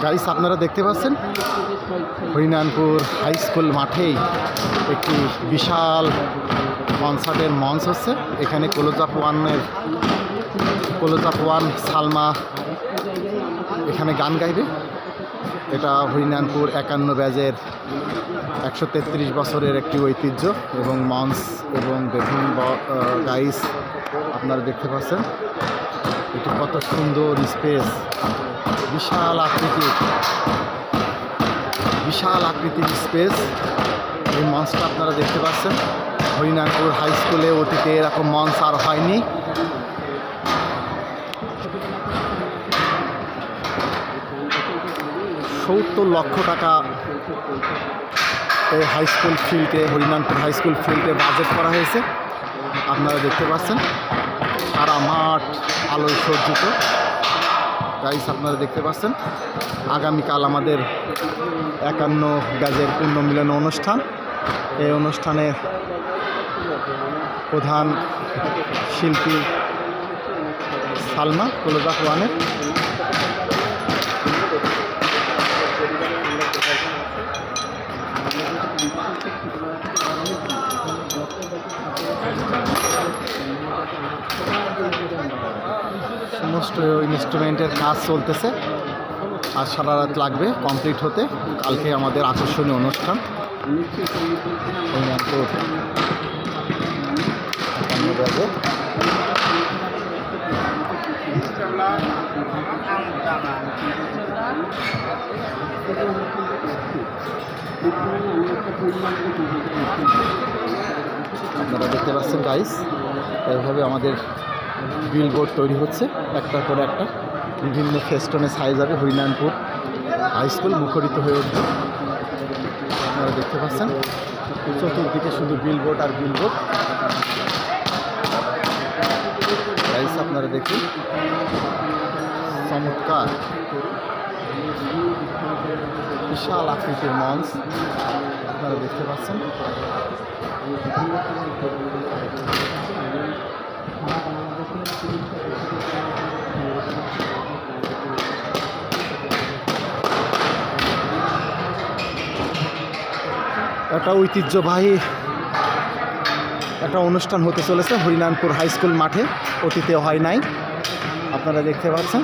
Guys আপনারা দেখতে পাচ্ছেন হরিনারায়ণপুর হাই স্কুল মাঠেই একটি বিশাল কনসার্টের মঞ্চ হচ্ছে। এখানে কলোজাপ ওয়ান সালমা এখানে গান গাইবে। এটা হরিনারায়ণপুর 51 ব্যাজের 133 বছরের একটি ঐতিহ্য এবং মঞ্চ এবং দেখুন গাইস আপনারা দেখতে পাচ্ছেন এটি কত সুন্দর স্পেস, বিশাল আকৃতির স্পেস। এই মঞ্চটা আপনারা দেখতে পাচ্ছেন হরিনারায়ণপুর হাই স্কুলে অতীতে এরকম মঞ্চ আর হয়নি। $70 লক্ষ টাকা এই হাই স্কুল ফিল্ডে, হরিনারায়ণপুর হাই স্কুল ফিল্ডে বাজেট করা হয়েছে। আপনারা দেখতে পাচ্ছেন সারা মাঠ আলোয় সজ্জিত। গাইস আপনারা দেখতে পাচ্ছেন আগামীকাল আমাদের 51 ব্যাজের পুণ্যমিলন অনুষ্ঠান। এই অনুষ্ঠানের প্রধান শিল্পী সালমা কলোজাপ ওয়ানের। সমস্ত ইনস্ট্রুমেন্টের কাজ চলতেছে আর সারা রাত লাগবে কমপ্লিট হতে। কালকে আমাদের আকর্ষণীয় অনুষ্ঠান আপনারা দেখতে পাচ্ছেন গাইস, এইভাবে আমাদের বিলবোর্ড তৈরি হচ্ছে একটার পর একটা। বিভিন্ন ফেস্টনে সাইজ হবে হরিনারায়ণপুর হাই স্কুল মুখরিত হয়ে উঠবে। আপনারা দেখতে পাচ্ছেন চতুর্দিকে শুধু বিলবোর্ড আর বিলবোর্ড। গাইস আপনারা দেখুন চমৎকার বিশাল আকৃতির মঞ্চ আপনারা দেখতে পাচ্ছেন। একটা ঐতিহ্যবাহী একটা অনুষ্ঠান হতে চলেছে হরিনারায়ণপুর হাই স্কুল মাঠে, অতীতে হয় নাই। আপনারা দেখতে পাচ্ছেন